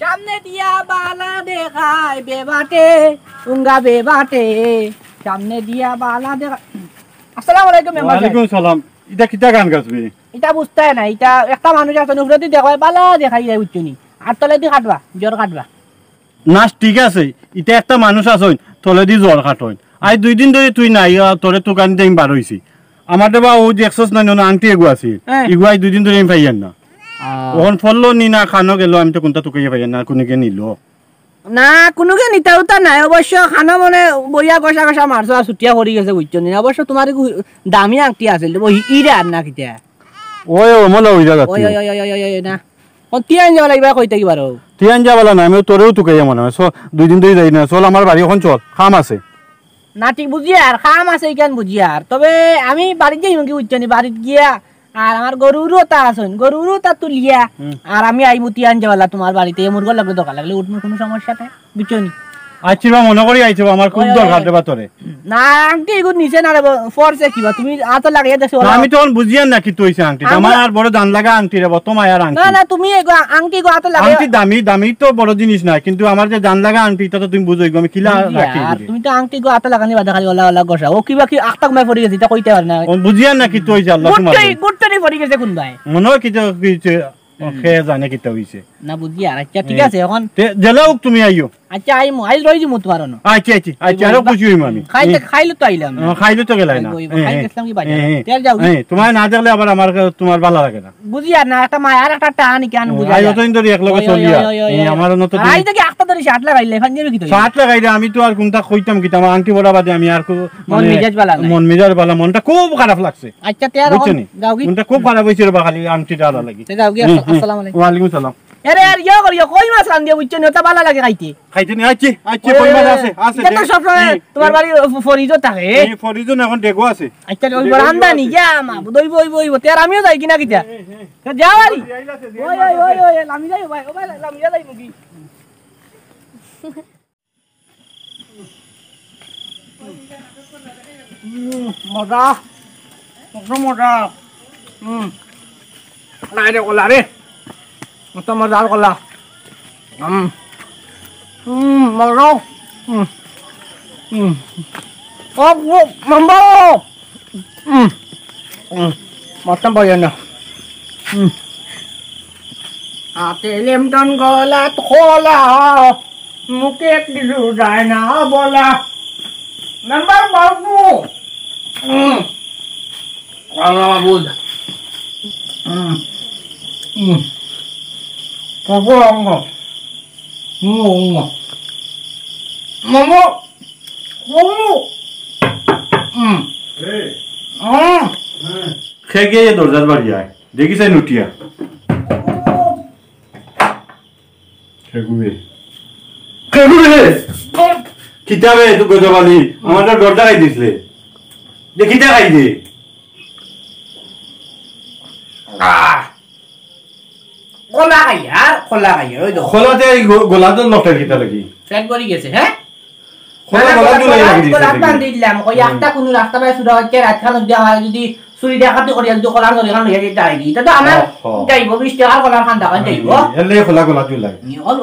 সামনে দিয়া বালা দেখায় বেবাটে উঙ্গা বেবাটে সামনে দিয়া বালা দেখা। আসসালামু আলাইকুম মেম্বার সাহেব। ওয়ালাইকুম সালাম। এটা কিটা গান গাছবি? এটা বুঝতে না, এটা একটা মানুষ আছে উপরে দেখায় বালা দেখাই যায় বুঝছনি, আর তলে দিয়ে কাটবা জ্বর কাটবা। নাচ ঠিক আছে, এটা একটা মানুষ আসইন তলে দি জ্বর কাটইন। আজ 2 দিন ধরে তুই নাই তোরে দোকান দিয়ে বার হইছি। আমার দেবা ও যে এক্সস নাই না আংটি এগু আছে এগুয়াই 2 দিন ধরে আমি পাইয়ান না। ওহন ফললো নি না খানো গেল আমি তো কোনটা তোকে পাইয়ান না, কোনকে নিলো না কোনোকে নিতা উতা নাই অবশ্য খানো মানে বইয়া কষা কষা মারছ আর ছুটিয়া কৰি গেছে বুঝছনি। অবশ্য তোমার দামি আংটি আছিল ইরা আর না কিতা ওই মলা হই যা ওই ওই ওই ওই ওই না তিয়ান যাব লাগবা কইতে কি বারো তিয়ান যাবালা না আমি তোরেও তোকে মনে হয় 2 দিন ধরে যাই না। চল আমার বাড়ি এখন চল, কাম আছে। না ঠিক বুঝি আর খাম আছে কেন বুঝি আর, তবে আমি বাড়িতে যাই কি বুঝছনি, বাড়িতে গিয়া আর আমার গরুরও তা আসুন গরুরও তা তুলিয়া আর আমি আইমু তিয়ান যাবালা তোমার বাড়িতে মুরগো লাগলে দোকান লাগলে উঠবো কোনো সমস্যা নাই বুঝছনি। আইছিবা মনে করি আইছিবা আমার খুব দরকার দেবা তোরে। না আংটি এগুলো নিচে না রে ফরছে কিবা তুমি আতো লাগিয়ে দেখছো। আমি তখন বুঝিয়ান না কি তুইছে আংটি আমার আর বড় দান লাগা আংটি রে তোমার আর আংটি। না না তুমি আংটি গো আতো লাগে আংটি দামি দামি তো বড় জিনিস না, কিন্তু আমার যে দান লাগা আংটি তা তো তুমি বুঝোই আমি কিলা রাখি। তুমি তো আংটি গো আতো লাগানি বাদা খালি ওলা ওলা গসা ও কিবা কি আক্তাক মাই পড়ি গেছে এটা কইতে পার না। বুঝিয়ান না কি তুইছে আল্লাহ তোমার গুটনি পড়ি গেছে কোন ভাই মনে হয় কি যে খেয়ে জানে কিটা হইছে না বুঝি আর। আচ্ছা ঠিক আছে এখন জেলাও তুমি আইও। আচ্ছা আইমু আইজ রই দিমু তোমার না। আচ্ছা আচ্ছা আচ্ছা আরো খুশি হইম আমি। খাইলে তো আইলাম খাইলে তো গেলাই না খাই গেছলাম কি বাজার তেল যাও তোমার না দেখলে আবার আমার তোমার ভালো লাগে না বুঝি আর না একটা মায়ার একটা টানি কেন বুঝি আই অতদিন ধরে একলগে চলিয়া আমার ন তো আই দেখি আক্তা ধরে শার্ট লাগাইলে ফান যাবে কি তো শার্ট লাগাইলে আমি তো আর কোনটা কইতাম কি আমার আংটি বড় বাদে আমি আর মন মেজাজ বালা না মন মেজাজ বালা মনটা খুব খারাপ লাগছে। আচ্ছা তেয়ার যাও কি মনটা খুব খারাপ হইছে রে খালি আংটিটা আলা লাগি। যাও কি আসসালামু আলাইকুম। ওয়া আলাইকুম সালাম। আরে আর ইয়া করিও কই মাছ রান দিয়া বুঝছনি ওটা ভালো লাগে খাইতে খাইতে নি আচ্ছা আচ্ছা কই মাছ আছে আছে এটা সব তোমার বাড়ি ফরিজো থাকে এই ফরিজন এখন দেখো আছে। আচ্ছা ওই বারান্দা নি যা মা দইব ওই তেয়ার আমিও যাই কিনা কিটা যাও আরি ওই ওই ওই ওই লামি যাই ভাই ও ভাই লামি যাই মুগি মজা মজা নাই রে কলা রে মত মজার কলা মজা ও মাম্বা মত বয় না হাতে লেমটন গলা খোলা মুখে কিছু যায় না বলা নাম্বার বাবু বুঝ Poco hongo. Hongo. Momo. Hongo. খেয়ে গিয়ে দরজার বাড়ি আয় দেখি চাই নুটিয়া কিতাবে তুই গজবালি আমার তো দরজা খাই দিছিলে দেখিটা খাই দে খোলা খাইয়া ওই তো খোলাতে গোলাতে লটের কিতা লাগি ফ্যাট করি গেছে হ্যাঁ খোলা গোলা তো লাগি দিছে গোলাটা দিলাম ওই একটা কোন রাস্তা পায় সুরা হচ্ছে রাত খান দেওয়া যদি চুরি ডাকাতি করি যদি খোলার ধরে খান হয়ে যায় এটা তো আমার যাইব 20 টাকার খোলার খান টাকা যাইব এলে খোলা গোলা তুই লাগে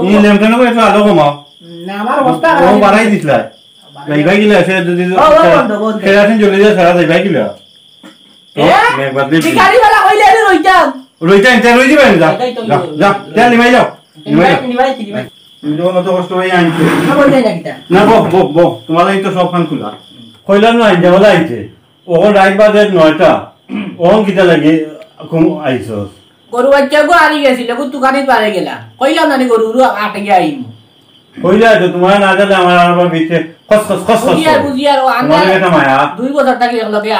ই লেমটন কো একটু আলো কমাও না আমার অবস্থা ও বাড়াই দিছলা ভাই গিলা সে যদি খেলাছেন চলে যায় সারা যাই গিলা ভিখারি वाला কইলে রে রইতাম রইতা ইন্টার রই দিবেন যা যা যা নিমাই যাও নিমাই ইন্দো মত কষ্ট হই আইছে না বল যাই না না বো তোমার এই তো সব খান খুলা কইলা না আইছে বলা আইছে ওখন রাত বাজে 9টা ওখন কিটা লাগে কম আইছস গরু বাচ্চা গো আরি গেছিল গো তুকানি পারে গেলা কইলা না গরু আটে গিয়ে আইমু কইলা তো তোমার না জানলে আমার আবার ভিতরে খস খস খস খস বুঝিয়ার ও আন্দা 2 বছর থাকি লগে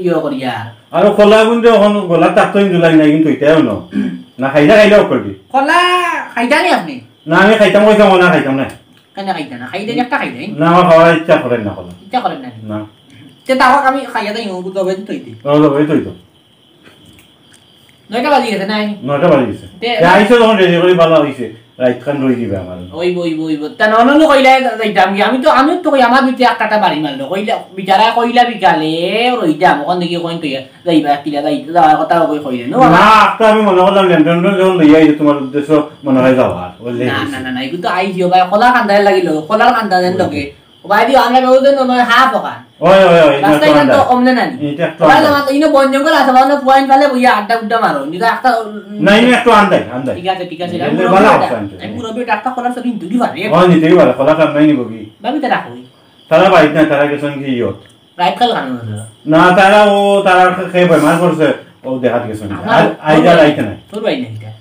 ইয়া করিয়া আর খোলা গুনতে ওখন গলা তাতই জুলাই নাই কিন্তু এটাও না খাইলাও করবি কলা খাইতানি আপনি না আমি খাইতাম কইতাম না খাইতাম না কেন খাইতা না খাইতে একটা খাইতেন না আমার খাওয়ার ইচ্ছা করে না কলা ইচ্ছা করেন না না তে তাও আমি খাইয়া দেই ও তবে তুইতে ওই তো নয়টা বাজি গেছে নাই 9টা বাজে গেছে আইছো যখন রেডি করে ভালো হইছে রাইত খান রই দিবে আমার ওই তা নননু কইলা যাইতাম কি আমি তো কই আমার বিতে একটা বাড়ি মারলো কইলা বিচারা কইলা বিকালে রইতাম ওখান থেকে কইন তো যাইবা কিলা যাওয়ার কথা কইলে নো না একটা আমি মনে করলাম লেনদেন যখন লইয়া এই তোমার উদ্দেশ্য মনে হয় যাওয়ার বললে না এগুলো তো আইজিও ভাই খোলা কান্দায় লাগিল খোলার কান্দা দেন লগে ভাই দিও আমরা বেউদেন নয় হা পকা ওই রাস্তায় তো অমনে নানি এটা একটু ভাই আমার ইনো বনজঙ্গল আছে মানে পয়েন্ট ফেলে বইয়া আড্ডা উড্ডা মারো নিদা একটা না ইনি একটু আন্দাই ঠিক আছে আমি পুরো একটা খোলার সব কিন্তু দি পারে ও নিতেই পারে খোলা কাম নাই নিবো কি ভাবি তা রাখো তারা বাইক না তারা গেছেন কি ইয়ত রাইট খাল কানো না তারা খেয়ে বেমার করছে ও দেখাত গেছেন আর আইজা রাইতে নাই তোর ভাই নাই এটা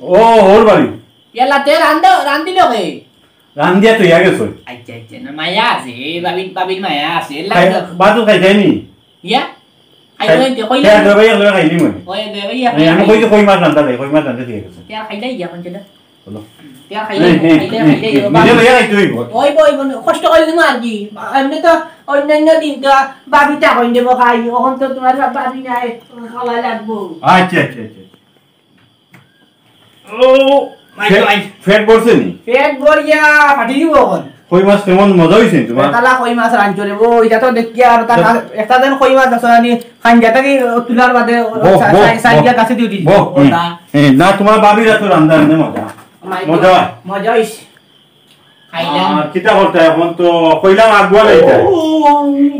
ও ওর বাড়ি ইয়ালা তে রান্দি লগে রান্দিয়া তো ইয়া গেছো আচ্ছা না মায়া আছে বাবির মায়া আছে বাদু খাই যায়নি ইয়া আই কইলে হ্যাঁ দেবাই এগুলো খাইলি মনে ওই দেবে ইয়া আমি কই মাছ রান্তা দেই কই মাছ রান্তা দিয়ে গেছে তে খাইলে ইয়া কোনটা বলো তে খাইলে নিজে লইয়া খাইতে হইব ওই কষ্ট করে দিমু আর কি এমনি তো অন্যান্য দিন তো বাবিটা কইন দেব খাই ওখান তো তোমার বাবি নাই খাওয়া লাগবো আচ্ছা ও ফেট পড়ছে নি পেট ভরিয়া ফাটি দিব কোন কই মাছ কেমন মজা হইছে তোমার তালা কই মাছ রাঞ্চরে ও এটা তো দেখি আর তা একটা দিন কই মাছ আসনি খানজাটা কি তুলার বাদে সাইডিয়া কাছে দিও দিই না তোমার বাবিরা তো রান্না রান্না মজা হইছে খাইলাম আর কিটা করতে এখন তো কইলাম আগুয়া লাইতা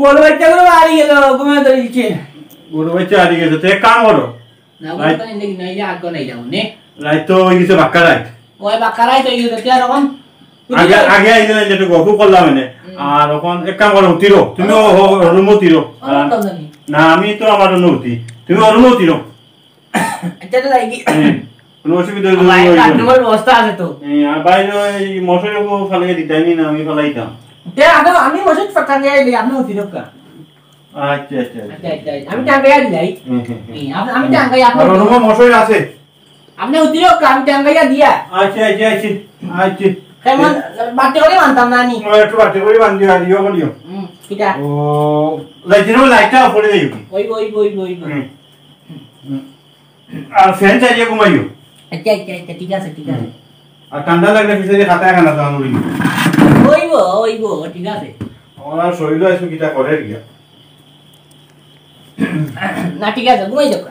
বড় বাচ্চাগুলো বাড়ি গেল ঘুমে ধরেছে বড় বাচ্চা হারিয়ে গেছে তো এক কাম করো না বড় কানে দেখি না ইয়া আগ নাই যাও নে রাইত তো হয়ে গেছে বাক্কা রাইত ওই বাকারাই তো ইয়ে দেখতে আর এখন আগে আইলে যেটা গপু করলাম মানে আর এখন এক কাম করো উঠিরো তুমি রুমো তিরো না আমি তো আমার রুমো উঠি তুমি রুমো তিরো আচ্ছা তো যাই কি কোনো অসুবিধা ভাই কাটুমার ব্যবস্থা আছে তো আর বাইরে এই মশারিও ফালাই দিতাইনি না আমি ফালাইতাম তে আমি মশারি ফাটা গিয়ে দিই আপনি উঠিরো কা আচ্ছা আমি টাঙ্গাইয়া দিলাই আমি টাঙ্গাইয়া আর রুমো মশারি আছে আপনি উঠিরো কা আমি টাঙ্গাইয়া দিয়া আচ্ছা কেমন বাটে করে মানতাম না নি একটু বাটে করে বান্ধিও আর ইও বলিও কিটা ও লাইটটা পড়ে যাইও ওই আর ফ্যান চালিয়ে ঘুমাইও আচ্ছা ঠিক আছে আর ঠান্ডা লাগলে ফিসে খাতায় খানা দাও নড়ি ওইবো ঠিক আছে আমার শরীর আছে কিটা করে গিয়া না ঠিক আছে ঘুমাই যাও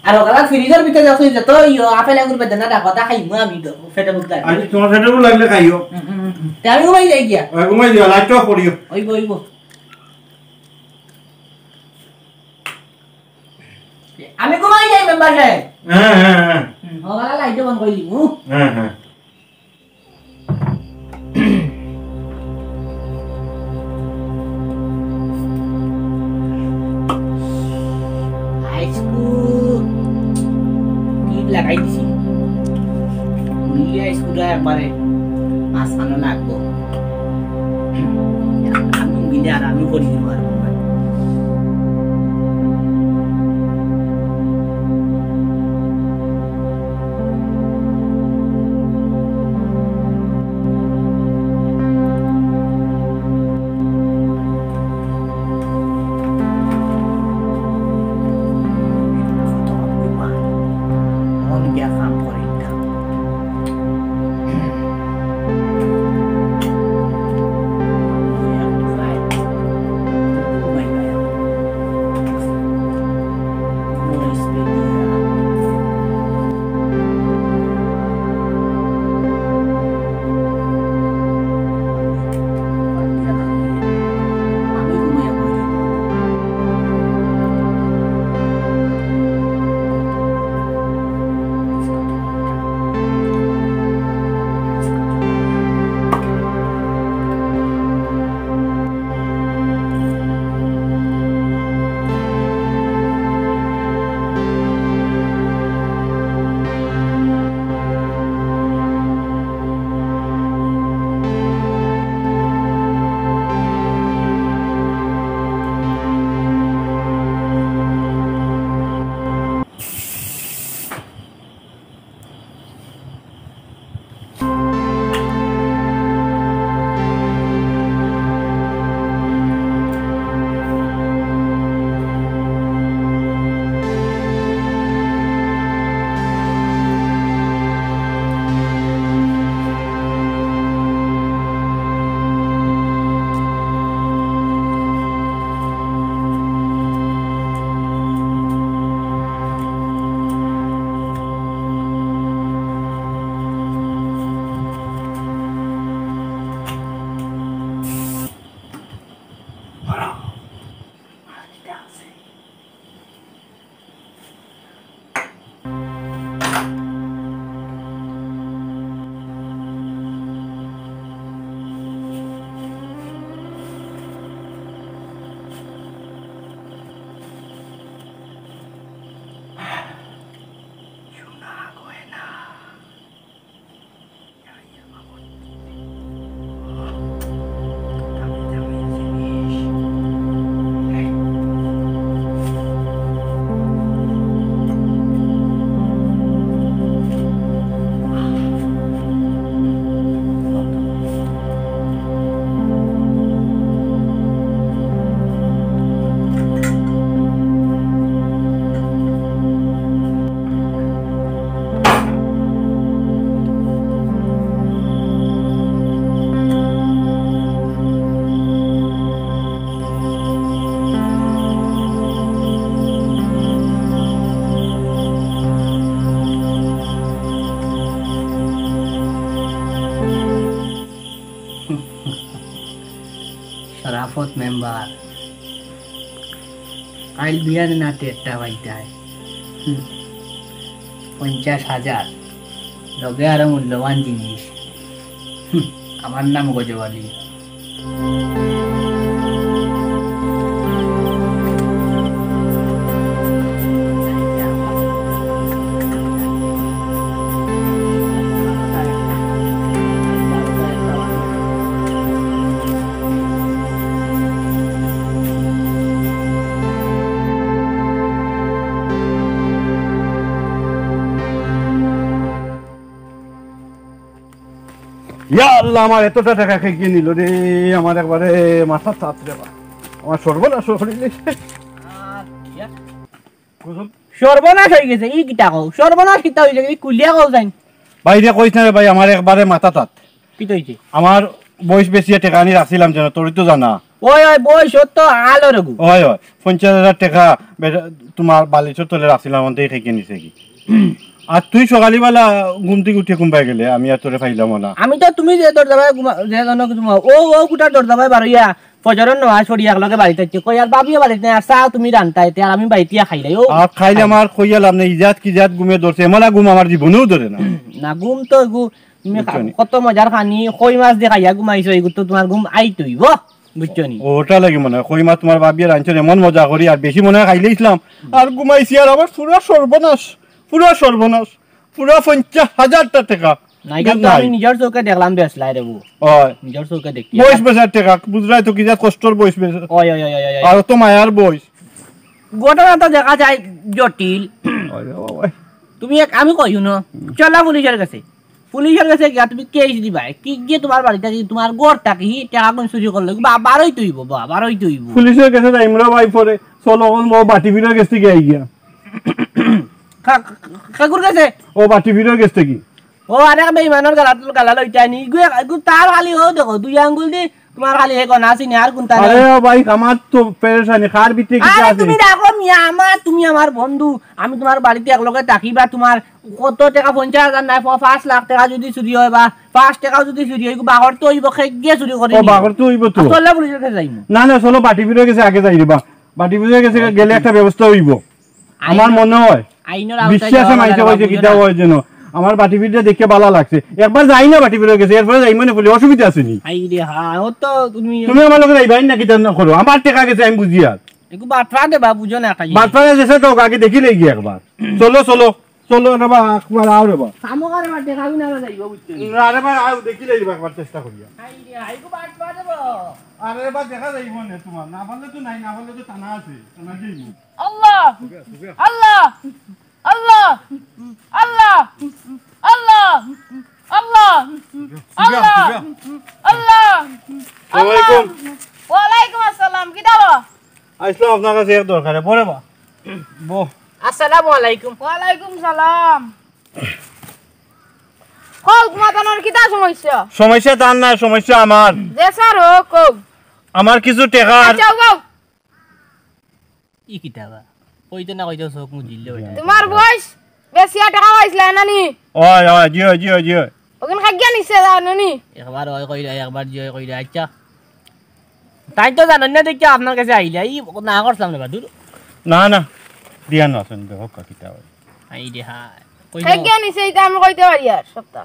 আর ওরা ফ্রিজের ভিতরে রাখি যত আপেল আঙ্গুর বেদনা না কথা খাইমু আমি তো ফেটে মুক্তা আজ তোমার ফেটে লাগলে খাইও তে আমি ঘুমাই যাই গিয়া ঘুমাই দিও লাইটটা পড়িও ওইবো আমি ঘুমাই যাই মেম্বার সাহেব হ্যাঁ ওরা লাইট বন্ধ করে দিমু হ্যাঁ লাগাই দিছি উলিয়া স্কুটা একবারে মাঝখানে লাগবো আমি মিলে আর আমি করি দিব আর কাল বিয়ার না টেটটা বাইতায় 50,000 লগে আরো মূল্যবান জিনিস আমার নাম গজবালি ইয়া আল্লাহ, আমার এতটা টাকা খেয়ে নিল রে, আমার একবারে মাথা চাপ রে বা, আমার সর্বনাশ হয়ে গেছে। সর্বনাশ হয়ে গেছে ই কিটা কও সর্বনাশ কিটা হইছে কি কুলিয়া কও যাই বাইরে কইছ না রে ভাই, আমার একবারে মাথা তাত। কি হইছে আমার বয়স বেশি টাকা আনি রাখছিলাম যেন, তোর তো জানা। ওই ওই বয়স তো আলো রগু হয় হয় 50,000 টাকা তোমার বালিশের তলে রাখছিলাম, অন্তে খেয়ে নিছে কি। আর তুই সকালবেলা ঘুম থেকে উঠে ঘুমাই গেলে, আমি আর তোরে পাইলাম না। আমি তো তুমি যে দরজায় যে জনক ও ও কুটার দরজায় বারইয়া ফজরের নমাজ পড়ি একলগে বাড়িতে আসছে কই আর বাবিও বাড়িতে আর চা তুমি রান্তাইতে আর আমি বাড়িতে খাইলাই ও আর খাইলে আমার কইয়ালাম না, ইজাত কি জাত ঘুমে ধরছে, এমলা ঘুম আমার জীবনেও ধরে না। না ঘুম তো তুমি কত মজার খানি কই মাছ দিয়ে খাইয়া ঘুমাইছো এগুলো তো তোমার ঘুম আইতইব বুঝছো নি। ওটা লাগে মনে হয় কই মাছ তোমার বাবিয়ে রাঁধছেন এমন মজা করি, আর বেশি মনে হয় খাইলে ইসলাম আর ঘুমাইছি, আর আমার পুরা সর্বনাশ, পুরা সর্বনাশ, পুরা 50,000 টাকা। আমি নিজের চৌকে দেখলাম বেসলাই রে বউ, নিজের চৌকে দেখি বয়স বেচার টাকা বুঝলাই তো, কি যা কষ্টর বয়স বেচার, আর তো মায়ার বয়স। ঘটনা তো দেখা যায় জটিল। তুমি আমি কইও না চলা পুলিশের কাছে গিয়া তুমি কেস দিবা কি গিয়ে তোমার বাড়িতে তোমার গড়টা কি টাকা কোন চুরি করলে বারোই তুইব বারোই তুইব পুলিশের কাছে যাইমরা ভাই পরে চলো মো বাটি বিরার কাছে গিয়ে গিয়া কাকুর কাছে ও বাটি বিরার কাছে কি ও আরে বেইমানের গালা লইতা নি তার খালি ও দেখো দুই আঙ্গুল দি তোমার খালি হে কোন আসিনি আর কোনটা আরে ভাই আমার তো পেরেশানি কার ভিতরে কি আছে। তুমি দেখো মিয়া তুমি আমার বন্ধু, আমি তোমার বাড়িতে একলগে থাকিবা, তোমার কত টাকা 50,000 নাই 5 লাখ টাকা যদি চুরি হয় বা 5 টাকা যদি চুরি হয় বাগর তো হইব খেগিয়ে চুরি করে ও বাগর তো হইব তো চলে পুলিশের কাছে যাইমু না না চলো বাটি বিরার কাছে আগে যাই রে, বাটি বিরার কাছে গেলে একটা ব্যবস্থা হইব আমার মনে হয়। আইনের বিশ্বাসে মাইতে কইছে কিটা হয় যেন, আমার বাটি বিড়টা দেখে ভালো লাগছে, একবার যাই না বাটি বিড়ে গেছে, এরপরে যাই মানে বলে অসুবিধা আছে নি। আই রে হ্যাঁ ও তো তুমি আমার লগে যাইবাই না কিটা না করো, আমার টাকা গেছে আমি বুঝি আর একটু বাটরা দেবা বুঝো না কাজ বাটরা যেছে তো আগে দেখি লই গিয়ে একবার চলো চলো চলো রে বা একবার আও রে বা সামগারে বাটে খাবি না যাইব বুঝছো আরে ভাই আও দেখি লই একবার চেষ্টা করিয়া। আই রে আইগো বাটরা দেব আরে বা দেখা যাইব না তোমার, না বললে তো নাই, না বললে তো টানা আছে, টানা যাইব। আল্লাহ আল্লাহ আল্লাহ আল্লাহ আল্লাহ আল্লাহ আল্লাহ আল্লাহ ওয়ালাইকুম ওয়ালাইকুম আসসালাম কি দাও আইসলাম আপনার কাছে এক দরকারে পরে বা বো। আসসালামু আলাইকুম। ওয়ালাইকুম সালাম। কও তোমার কি তা সমস্যা? সমস্যা তার না, সমস্যা আমার। যে স্যার ও কও আমার কিছু টাকা আচ্ছা কও ই কিটাবা কইতে না কইতে চোখ মুজিলে ওইটা তোমার বয়স বেশি টাকা হইছলা না নি? ওই ওই জিও জিও জিও ওখানে খাগিয়া নিছে জানো নি? একবার ওই কইলা একবার জিও কইলা আচ্ছা তাই তো জানেন না দেখি আপনার কাছে আইলা ই না করছলাম না বাদুর না না দিয়া না শুন দেখো কিটা হয়। আই রে হাই খাগিয়া নিছে এটা আমি কইতে পারি আর সপ্তাহ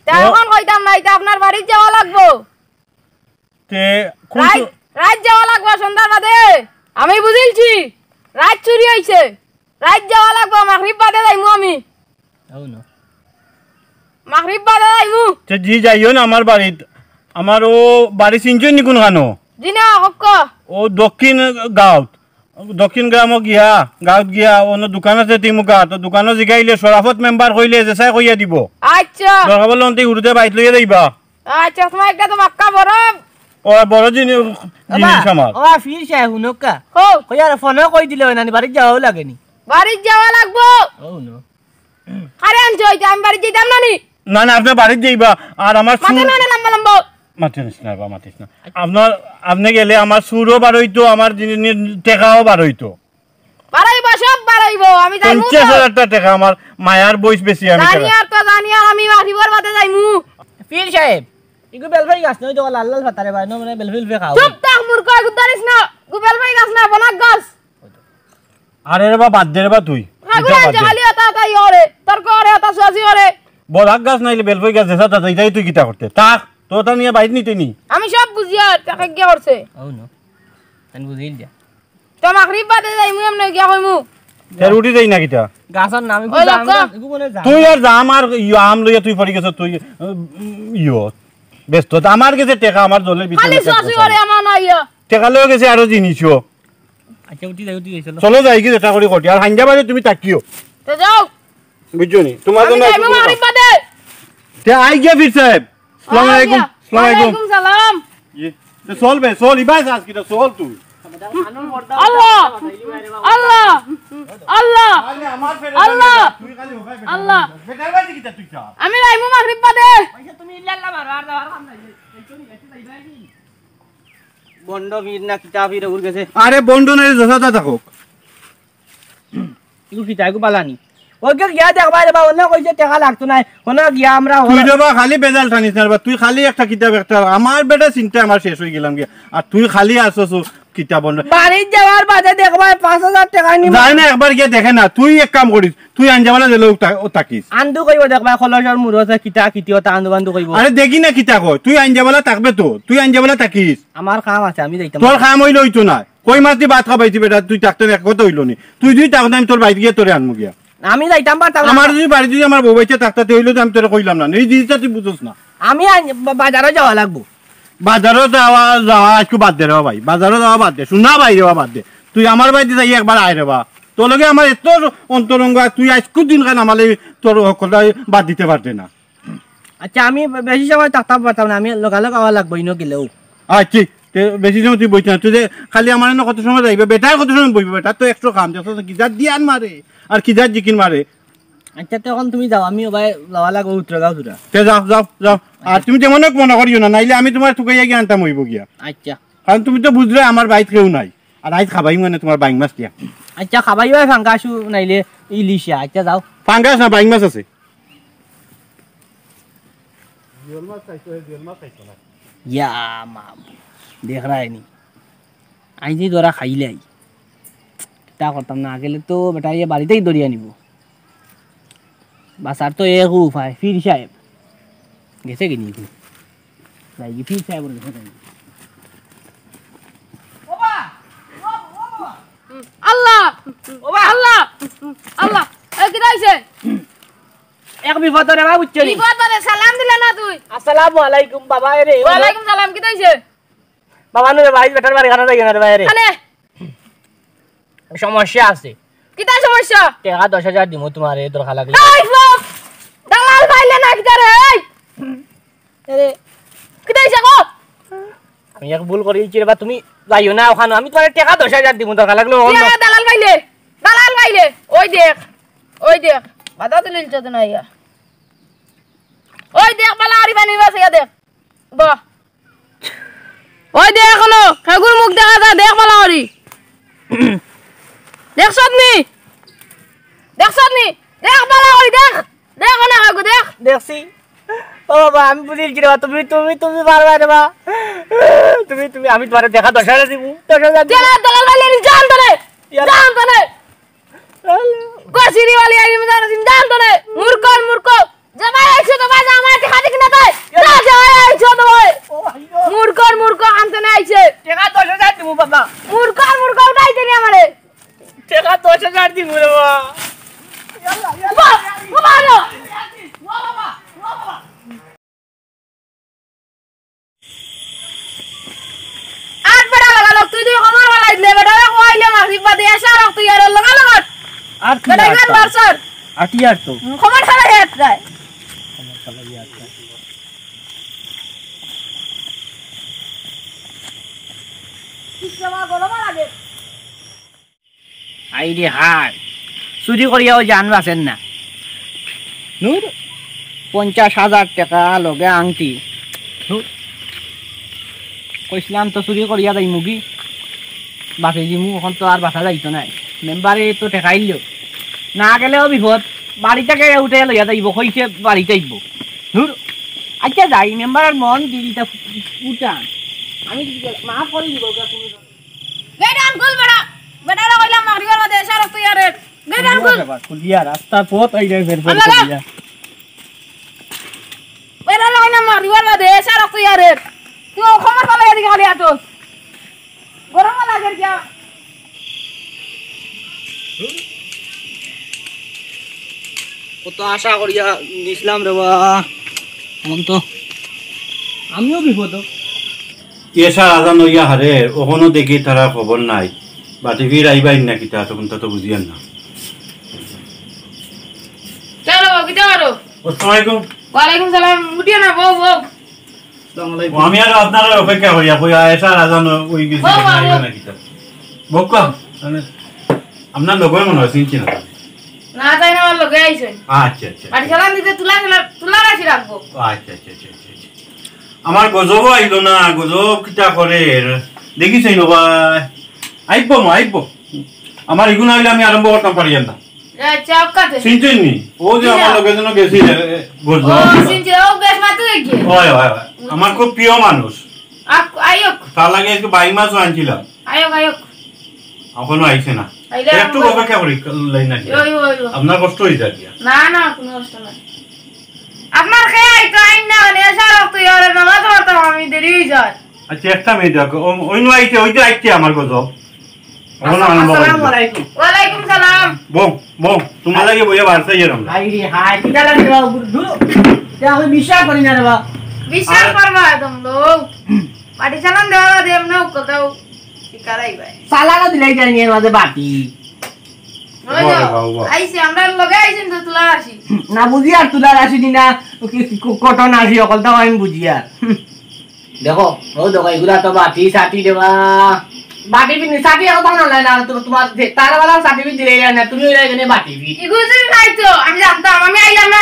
তখন কইতাম না এটা আপনার বাড়ি যাওয়া লাগবো, তে রাত যাওয়া লাগবো সন্ধ্যা বাদে। আমি বুঝিলছি রাত চুরি হইছে, রাত যাওয়া লাগবো, মাগরিব বাদে যাইমু আমি, আউনো মাগরিব বাদে যাইমু। তে জি যাইও না আমার বাড়ি, আমার ও বাড়ি চিনছেন নি কোন খানো? জি না হক ও দক্ষিণ গাঁৱত, দক্ষিণ গ্রামত গিয়া গাঁৱত গিয়া অন্য দোকান আছে তিমুকা, তো দোকানত জিগাইলে সরাফত মেম্বার কইলে যে চাই কইয়া দিব। আচ্ছা দরকার বললে অন্তে উড়তে বাইত লইয়া যাইবা। আচ্ছা তোমার একটা তো বাক্কা বড় ও বড় জিনিস আমার। ও ফির চাই হুনকা হো কই আর ফোন কই দিলে না বাড়ি যাও লাগেনি। বাড়ি যাওয়া লাগবো। আউনো আরে আনছো এটা আমি বাড়ি যাইতাম না নি? না না আপনি বাড়ি যাইবা, আর আমার মাথা না লম্বা লম্বা মাতিস না বা মাতিস না, আপনার আপনি গেলে আমার সুরও বার হইতো, আমার টেকাও বার হইতো। বাড়াইবো সব বাড়াইবো, আমি যাইমু। 50,000 টাকা আমার মায়ার বয়স বেশি, আমি জানি আর তো জানি আর আমি মাগরিবের বাদে যাইমু। ফির সাহেব ইগো বেলফাই গাছ নই তো লাল লাল ফাতারে ভাই ন মানে বেলফিল ফে খাও। চুপ থাক মূর্খ, গুদারিস না। গুবেল ভাই গাছ না বনাক গাছ। আরে রে বা বাদ দে রে বা তুই খাগুন আনছে খালি এটা এটা ইরে তর্ক করে এটা সুয়াসি করে বলাক গাছ নাইলে বেলফই গাছ যেসা তা যাইতাই তুই কিতা করতে তাক তোটা নিয়ে বাইর নিতে নি আমি সব বুঝি আর তাকে কি করছে ও নো আমি বুঝিল যা তো মাগরিব বাদে যাই মু এমনে কি কইমু তের উঠি যাই না কিতা গাছর নাম ওই লোক তুই আর জাম আর আম লইয়া তুই পড়ি গেছ তুই ইয়ো ব্যস্ত আমার কাছে টেকা আমার দলের খালি ভিতরে সুয়াসি করে আমার না ইয়া টেকা লয়ে গেছে আরো জিনিসও আচ্ছা উঠি যাই চলো চলো যাই কি যেটা করি কটি আর হাঞ্জা বাজে তুমি তাকিও তো যাও বুঝছো নি তোমার আমি জন্য যাইমু মাগরিব বাদে তে আই গিয়া ফির সাহেব আসসালামু আলাইকুম আসসালামু আলাইকুম ওয়ালাইকুম সালাম তে চল বে চল ইবাই আজ কিটা চল তুই আল্লাহ আল্লাহ আল্লাহ আমার ফেরে আল্লাহ তুই খালি হোকাই আল্লাহ বেটার বাজে কিটা তুই চা আমি যাইমু মাগরিব বাদে তুমি ইল্লাল্লাহ মারো আর দাও আর কাম নাই বন্ড বীর না কিতা বীর উড় গেছে আরে বন্ধু নাই যথাতা থাকুক ইগু কিতা ইগু বালানি ওকে গিয়া দেখবা রে বা অন্য কইছে টাকা লাগতো না কোন গিয়া আমরা তুই দেবা খালি বেজাল টানিস না বা তুই খালি একটা কিতাব একটা আমার বেটা চিন্তা আমার শেষ হয়ে গেলাম গিয়া আর তুই খালি আসছ কিতাব বন্ধ বাড়ি যাওয়ার বাদে দেখবা 5000 টাকা নিব যাই না একবার গিয়ে দেখে না তুই এক কাম করিস তুই আনজাবালা দিলে ও তাকিস আন্দু কইব দেখবা খলসর মুরতে কিতা কিতিওতা আন্দু বান্দু কইব আরে দেখি না কিতা কয় তুই আনজাবালা থাকবে তো তুই আনজাবালা তাকিস আমার কাম আছে আমি যাইতাম তোর খাম হইলে হইতো না কই মাছ দি ভাত খাবাইছি বেটা তুই থাকতে এক কথা হইলো নি তুই যদি থাকতে আমি তোর বাইরে গিয়ে তোরে আনমু গিয়া আমি যাইতাম পারতাম আমার যদি বাড়ি যদি আমার বউ বাইচে থাকতে হইলো তো আমি তোরে কইলাম না এই জিনিসটা তুই বুঝছ না আমি বাজারে যাওয়া লাগবো বাজারও যাওয়া একটু বাদ দে রে ভাই বাজারও যাওয়া বাদ দে শোনা ভাই রে বাদ দে তুই আমার বাড়িতে যাই একবার আয় রে বা তোর লগে আমার এত অন্তরঙ্গ তুই আজকু দিন খান আমালে তোর কথা বাদ দিতে পারতে না আচ্ছা আমি বেশি সময় থাকতাম পারতাম না আমি লগালগ আওয়া লাগবো ইনো গেলেও আচ্ছা বেশি সময় তুই বইতে না তুই যে খালি আমার না কত সময় যাইবে বেটার কত সময় বইবে বেটা তো একশো কাম দেখো কিজার দিয়ান মারে আর কিজার জিকিন মারে আচ্ছা তখন তুমি যাও আমি ওবাই লওয়া লাগবো উত্তরগাঁও দুটা তে যাও যাও যাও আর তুমি যেমন মনে করিও না নাইলে আমি তোমার ঠুকাইয়া গিয়ে আনতাম হইব গিয়া আচ্ছা কারণ তুমি তো বুঝলে আমার বাইক কেউ নাই আর আজ খাবাই মানে তোমার বাইং মাছ দিয়া আচ্ছা খাবাই ভাই ফাঙ্কাসু নাইলে ইলিশা আচ্ছা যাও ফাঙ্গাস না বাইং মাছ আছে ইয়া মা দেখ রায় নি আইজি ধরা খাইলে আই তা করতাম না গেলে তো বেটা ইয়ে বাড়িতেই দরিয়া নিব বাসার তো এক উপায় ফির সাহেব গেছে কি নি যাই কি ফির সাহেব আল্লাহ আল্লাহ আল্লাহ এই কি দাইছে এক বিপদ রে বাবু চলি বিপদ বাদে সালাম দিলে না তুই আসসালামু আলাইকুম বাবা রে ওয়ালাইকুম সালাম কি দাইছে বাবা নুরে ভাই বেটার বাড়ি খানা যাই না রে ভাই রে খানে সমস্যা আছে কি তার সমস্যা টাকা 10000 দিমু তোমারে দরকার লাগলে এই ফোক দালাল পাইলে না কি তারে এই আরে কি দাইছে গো আমি এক ভুল করেছি রে বা তুমি যাইও না ওখানে আমি তোমার টাকা 10000 দিমু দরকার লাগলে অন্য দালাল পাইলে ওই দেখ বাধা দিলে চতে না ইয়া ওই দেখ বালা আরি বানি বাসে দেখ বাহ ওই দেখ এখনো খেগুর মুখ দেখা যায় দেখ বালা আরি দেখছ নি দেখ বালা আরি দেখ না কাকু দেখ দেখছি ও বাবা আমি বুঝিছি রে বা তুমি পারবা রে বা তুমি আমি তোমার দেখা 10000 দিমু 10000 দালাল পাইলে জান তনে কোসিরি वाली आई में जान तने मूर्ख जमाई आइছো তো বাজা আমার টাকা দিক না তাই যা জমাই আইছো তো ভাই मूर्ख আনতে আইছে টাকা 10000 দিমু বাবা मूर्ख উঠাই দেনি আমারে টাকা 10000 দিমু রে বা বাবা আট বড় লাগা তুই তুই খবর বলাই দে বড় কইলে মাসিক বাদে আসা রাখ তুই আর লাগা আর কি বেটা গান মার স্যার আটিয়ার তো খবর খালা হেত যায় কিসবা গলম লাগে আইডি হার চুরি করিয়াও জান বাসেন না নূর 50000 টাকা লগে আংটি কইছিলাম তো চুরি করিয়া যাই মুগি বাসে জিমু এখন তো আর বাসা যাইতো নাই মেম্বারে তো ঠেকাইল না গেলেও বিপদ বাড়ি থেকে উঠে লইয়া যাইব কইছে বাড়িতে আইব নূর আচ্ছা যাই মেম্বারের মন দিদিটা উঠান আমি মাফ করে দিব বেটা আনকুল বেটা কইলাম মাগরিবের মধ্যে আসা রাখ তুই বা কুলিয়া রাস্তা পথ আইলে ফের ফের আল্লাহ! কুলিয়া বেরা লয় না মারিবার বাদে সারা কই আরে তুই খবর পালা এদিকে খালি আতস গরম লাগে যা কত আশা করিয়া নিছিলাম রে বা মন তো আমিও বিপদ এসা আজান হইয়া হারে ওখানো দেখি তারা খবর নাই বাটি ফির আইবাই না কিতা তখন তো বুঝিয়ান না চলো কিটা করো আসসালামু আলাইকুম ওয়ালাইকুম সালাম উঠিও না বউ বউ আমি আর আপনারা অপেক্ষা করিয়া কইয়া এসা আজান ওই গেছে আইবা না কিতা বক্কা আপনার লগর মনে হয় চিনছি না না তাই না আমার লগে আইছেন আচ্ছা আচ্ছা বাড়ি চালান দিতে তুলা রাখি রাখবো আচ্ছা আচ্ছা আচ্ছা আচ্ছা আচ্ছা। আমার গজবও আইলো না গজব কিতা করে দেখিছই নবা আইব মা আইব আমার এগুলো আইলে আমি আরম্ভ করতাম পারিয়ান না চাপ কাটে চিনছেন নি ও যে আমার লগে যেন গেছি গজব ও সিনছে ও বেশ মাতে দেখি হয় হয় হয় আমার খুব প্রিয় মানুষ আয়ক তার লাগে একটু বাই মাছও আনছিলাম আয়ক এখনো আইছে না আইলে একটু অপেক্ষা করি লাইন না ওই ওই আপনার কষ্ট হয়ে যায় না না কোনো কষ্ট নাই আপনার খেয়ে আইতো আইন না নেশা রক্ত ইয়ারে নামাজ পড়তাম আমি দেরি হয়ে যায় আচ্ছা একটা মেয়ে দেখো ওই নো আইছে ওই যে আইছে আমার গজব ওখানে আনন্দ আসসালামু আলাইকুম ওয়ালাইকুম সালাম বউ বউ তোমার লাগে বইয়া বাড়তে গেলাম হাই রে হাই কিটা লাগে রে বাবু দূর যা আমি বিশ্বাস করি না রে বাবা বিশ্বাস করবা একদম লোক বাড়ি চালান দেওয়া দেব না কোথাও শিকারাই ভাই সালাগা দিলাই জানি এর মাঝে বাটি আইসি আমরা লগে আইছেন তো তুলা আসি না বুঝি আর তুলা রাশি দিনা কটন আসি অকল তো আমি বুঝি আর দেখো ও দেখো এগুলা তো বাটি সাটি দেবা বাটি পিনি সাটি আর বানা নাই না তোমার তার বালা সাটি বি দিলে না তুমি ওই এখানে বাটি বি ইগুলো নাই তো আমি জানতাম আমি আইলাম না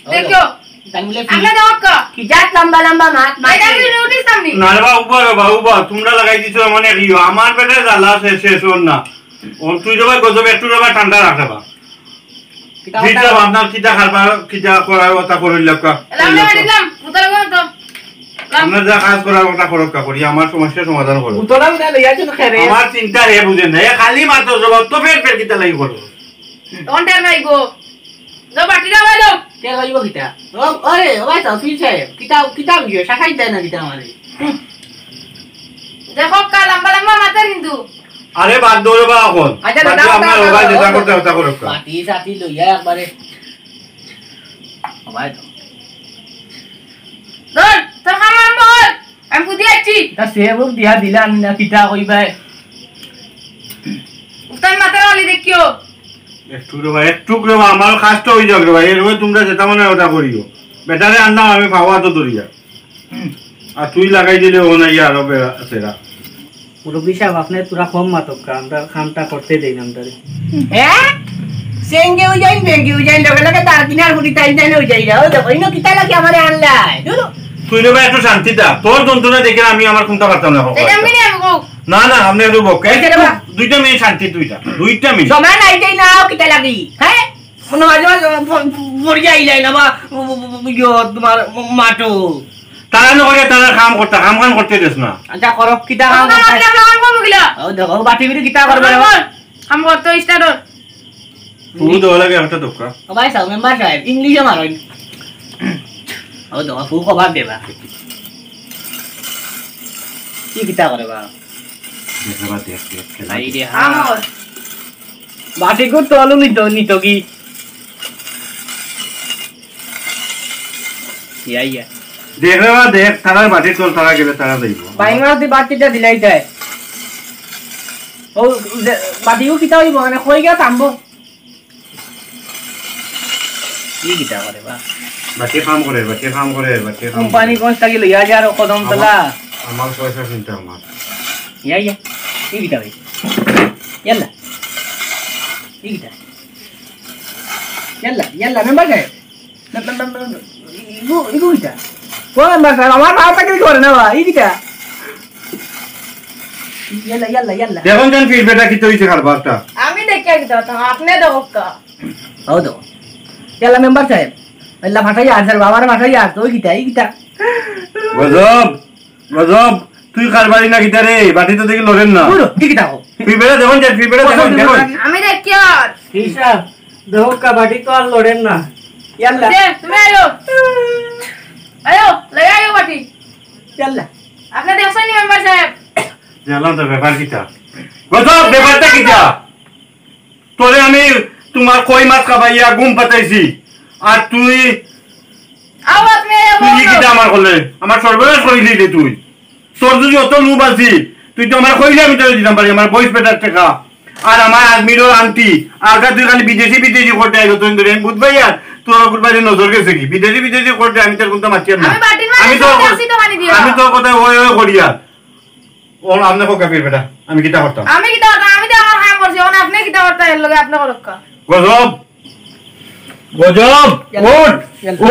দেখো তাই বলে আমরা দেখো কি জাত লম্বা লম্বা মাছ মাইদা আমি নোটিস আমনি না রে বাবা তোমরা লাগাই দিছো মানে রিও আমার পেটে জ্বালা শেষ হল না ও তুই যাবা গজব একটু যাবা ঠান্ডা রাখবা কিটা আপনার কিটা খাবার কিটা করার কথা করিল আমরা দিলাম উতলা গো তো আপনার যা কাজ করার কথা করকা করি আমার সমস্যা সমাধান করো উতলা না লইয়া চুন খেরে আমার চিন্তা রে বুঝেন না খালি মাত্র জবাব তো ফের কিটা লাগি করো কোনটা নাই গো যা বাটিটা বাইলো কে কইব কিটা ও আরে ও ভাই তো ফিল চাই কিটা বিয়ে শাখাই দেয় না কিটা আমারে দেখো কাল লম্বা লম্বা মাথার কিন্তু আরে বাদ দৌড়ে বা এখন আচ্ছা, বাদ দাও, দিয়ে আপনার দাও, ওগাল দাও, যেটা দাও। করতে ওটা করো বাটি সাটি লইয়া একবারে ও ভাই তো ধর তো খামার বল আমি বুঝি আছি তা সেবক দিয়া দিলা আমি না কিটা কইবাই উতাই মাথার আলি দেখিও একটু রে বা আমার কাজটা হয়ে যাবে রে ভাই এর মধ্যে তোমরা যেটা মনে হয় ওটা করিও বেটারে আনলাম আমি খাওয়া তো দরিয়া আর তুই লাগাই দিলে ও না ইয়া আরো সেরা মুরব্বী সাহেব আপনি তোরা কম মাতক আমরা কামটা করতে দেই না আমদারে হ্যাঁ সেঙ্গে হই যাই বেঙ্গে হই যাই লগে লগে তার কিনার গুড়ি তাই জানে হই যাই ও দেখো ইনো কিতা লাগি আমারে আনলাই দুরু তুই রে ভাই একটু শান্তি দা তোর যন্ত্রণা দেখে আমি আমার কোনটা পারতাম না এটা আমি নিয়ে গো না না আপনি একটু বক দুইটা মেয়ে শান্তি দুইটা মেয়ে সময় নাই দেই না কিতা লাগি হ্যাঁ মনে মাঝে মাঝে পড়ি যাইলাই না বা তোমার মাটো তারা নকরে তারা কাম করতে দেস না আচ্ছা করো কিতা কাম আমরা কাম করব গিলা ও দেখো বাটি বিটি কিতা করবে কাম করতে স্টার্ট তুই দেওয়া লাগে একটা দোকা ও ভাই সাউ মেম্বার সাহেব ইংলিশে মারো ও দেখো ফু কভার দেবা কি কিতা করে বা আই রে আমার বাটি কো তলু নিত কি ইয়া দেখলে বা দেখ তারার বাটি তোর তারা গেলে তারা দেব বাইমাস দি বাটিটা দিলাই যায় ও বাটিও কিতা হইব মানে কই গিয়া থামবো কি কিতা করে বা বাটি কাম করে কোম্পানি কোন থাকি লইয়া যার কদম তলা আমার পয়সা চিন্তা আমার ইয়া কি কিতা ভাই ইয়াল্লা কি কিতা ইয়াল্লা মেম্বার গায় ইগু কিতা কোন মেম্বার সাহেব আমার বাবা কি করে না ভাই ই কিতা ইয়াল্লা দেখুন জান ফিডব্যাকটা কি হইছে খাবারটা আমি দেখে কি দাও আপনি দেখো কা ও দো ইয়াল্লা মেম্বার সাহেব আল্লাহ ভাষাই আছার বাবার ভাষাই আছ ওই কিতা ই কিতা গজব তুই কারবারি না কিতা রে বাটি তো দেখি লরেন না পুরো কি কিতা ফিডব্যাকটা দেখুন জান ফিডব্যাকটা দেখুন আমি দেখি আর হিসাব দেখো কাবাডি তো আর লড়েন না ইয়াল্লা দে তুমি আয়ো আয়ো লই আয়ো বাটি ইয়াল্লা আপনি দেখছেন নি মেম্বার সাহেব জানলাম তো ব্যাপার কিটা গজব ব্যাপারটা কিটা তোরে আমি তোমার কই মাছ খাবাইয়া ঘুম পাতাইছি আর তুই আওয়াজ মে তুই কিটা আমার করলে আমার সর্বনাশ কইলি রে তুই তোর যদি অত লোভ আছি তুই তো আমার কইলে আমি তোরে দিতাম পারি আমার বয়স পেটার টাকা আর আমার আজমিরও আন্টি আগে তুই খালি বিদেশি করতে আইলো তুই ধরে আমি বুঝবাই আর তোর ওপর বাইরে নজর গেছে কি বিদেশি করতে আমি তোর কোনটা মাছি না আমি বাটির মানে আমি তো দেখছি তো মানে দিও আমি তো কথা ওই করিয়া ও আপনি কোকা ফির বেটা আমি কিটা করতাম আমি কি দাও আমি তো আমার কাম করছি এখন আপনি কি দাও এর লগে আপনি করক্কা গজব গজব উঠ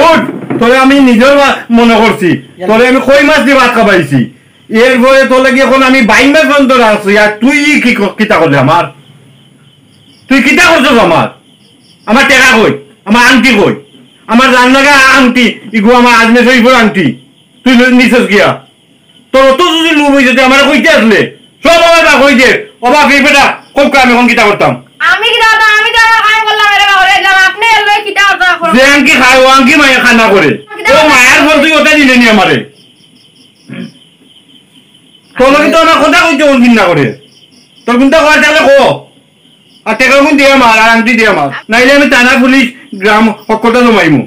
উঠ তোরে আমি নিজের মনে করছি তোরে আমি কই মাছ দিয়ে ভাত খাবাইছি এরপরে তোর লাগি এখন আমি বাইন মাছ বন্ধ রাখছি আর তুই কি কিতা করলি আমার তুই কিতা করছিস আমার টেকা কই আমার আংটি কই আমার রান্নাগা আংটি ইগো আমার আজমে শরীফের আংটি তুই নিছিস গিয়া তোর অত যদি লোভ হয়েছে আমার কইতে আসলে সব আমার বা কই দে অবাক এই বেটা কোক আমি এখন কিতা করতাম আমি কি দাও আমি তো আমার কাম করলাম এর বাবা এলাম আপনি এর লগে কি দাও করো যে আংকি খায় ও আংকি মায়া খানা করে ও মায়ের বল তুই ওটা দিলে নি আমারে তোর লগে তো আমার কথা কইতে ওর ঘৃণা করে তোর কোনটা কয় তাহলে কো আর টেকা কোন দিয়ে আমার আর আংটি দিয়ে আমার নাইলে আমি থানা পুলিশ গ্রাম সকলটা জমাইমু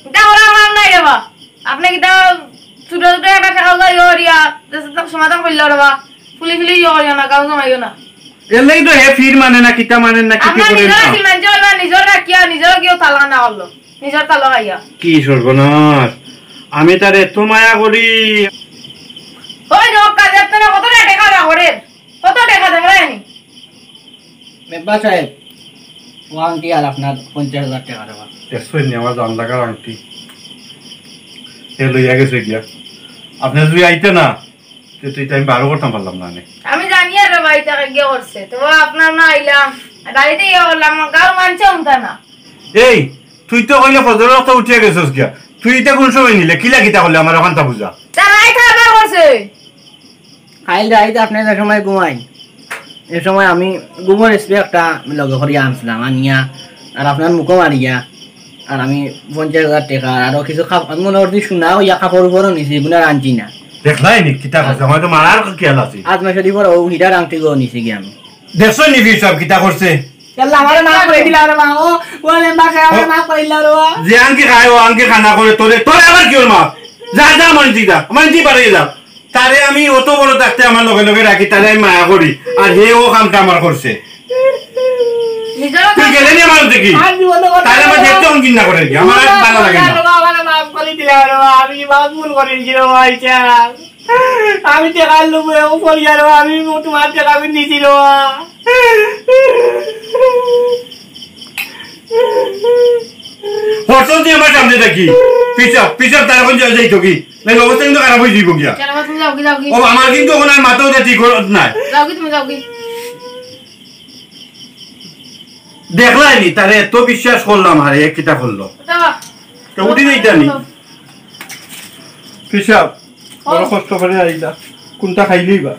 এটা ওরা আমার নাই রে বা আপনি কি দাও ছোট ছোট একটা টাকা লইও রিয়া তো সমাধান কইলো রে বা পুলিশ ইও না কাউ জমাইও না এর লাগি তো হে ফির মানে না কিতা মানে না কি আপনার করে নিজের না কি মানছে হইবা নিজের রাখিয়া নিজের কেউ তালা না হলো নিজের তালা খাইয়া কি সর্বনাশ আমি তার এত মায়া করি ওই নক্কা দেখতে না কত টাকা দাও ওরে কত টাকা দেবে নি মেম্বার সাহেব ওয়ান্টি আর আপনার 50,000 টাকা দেওয়া দেখছেন নি আমার দাম লাগার আংটি এ লইয়া গেছে গিয়া আপনি যদি আইতে না তুই আমি 12 করতাম পারলাম না আমি জানি আর ভাই টাকা গিয়ে করছে তো আপনার না আইলাম গাড়িতে ইয়ে করলাম গাঁর মানছে উনতা না এই তুই তো কইলে ফজর তো উঠিয়া গেছিস গিয়া তুই এটা কোন সময় নিলে কিলা কিতা করলে আমার ওখানটা বুঝা তারাই খাবার করছে খাইল রাইতে আপনি যে সময় ঘুমাই এই সময় আমি ঘুমের স্প্রে একটা লগে করিয়া আনছিলাম আনিয়া আর আপনার মুখো মারিয়া আর আমি 50,000 টাকা আরো কিছু আমি মনে করছি শোনা ইয়া কাপড় উপরও নিছি এগুলো আর আনছি না দেখলাই নি কিতা করছে আমার তো মারার খেয়াল আছে আজ মাসে দিব ও হিটার আংটি গো নিছি কি আমি দেখছো নি সব কিতা করছে আমারে মাফ করে দিলা রে মা ও বলে মা কে আমারে মাফ করে দিলা রে যে আঙ্কি খায় ও আঙ্কি খানা করে তোরে আবার কি ওর মা যা যা আমার জি পারে যা তারে আমি অত বড় থাকতে আমার লগে লগে রাখি তারে আমি মায়া করি আর হে ও কামটা আমার করছে তুই গেলে নি আমার দেখি তারে আমার দেখতে অন কিনা করে কি আমার আর ভালো লাগে না আমারে মাফ করে দিলা রে আমি বাদ ভুল করে দিছি রে ভাইচা আমি টাকা লুবো ও পরিয়া রে আমি তোমার টাকা আমি নিছি রে হোটেল দিয়ে আমার সামনে দেখি পিছাপ তারা কোন যাই যাইতো কি নাই অবস্থা কিন্তু খারাপ হয়ে যাইব গিয়া চলো তুমি যাও কি ও আমার কিন্তু ওখানে আর মাথাও ঠিক নাই যাও কি তুমি যাও কি দেখলাই নি তারে এত বিশ্বাস করলাম আর এক কিতা করলো যাও তো উঠি যাইতা নি পিছাপ বড় কষ্ট করে আইলা কোনটা খাইলেই বা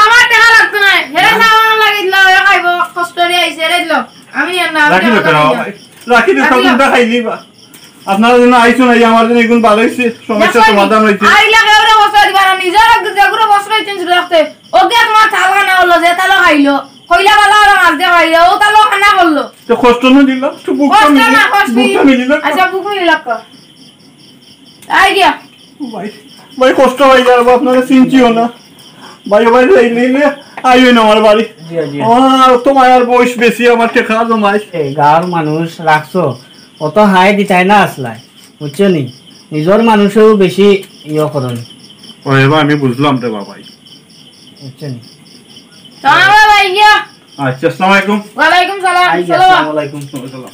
আমার টাকা লাগতো না হেরে সামান লাগিল খাইব কষ্ট রে আইছে রে দিল আমি না রাখি না কেন রাখি না কোনটা খাইলেই বা আপনারা জন্য আইছো না আমার জন্য এগুলো ভালো হইছে সমস্যা সমাধান হইছে আইলা কেউরে বসা দিবা না নিজের জাগুরে বসা চেঞ্জ রাখতে ওকে তোমার তালা না হলো যে তালা খাইলো কইলা বালা আর মাছ দিয়ে খাইলো ও তালা খানা করলো তো কষ্ট না দিলাম তো বুকটা মিলিল আচ্ছা বুক মিলিল আই গিয়া ভাই কষ্ট হয়ে যাবে আপনারা চিনছিও না ভাই নিলে আইবে না আমার বাড়ি আমার তোমার আর বয়স বেশি আমার টেকা জমাই গাঁর মানুষ রাখছো অত হাই দিতাই না আসলাই বুঝছো নি নিজের মানুষেও বেশি ইয়ে করুন ও এবার আমি বুঝলাম রে বাবাই বুঝছো নি সালাম ভাই গিয়া আচ্ছা আসসালামু আলাইকুম ওয়ালাইকুম সালাম আসসালামু আলাইকুম চলো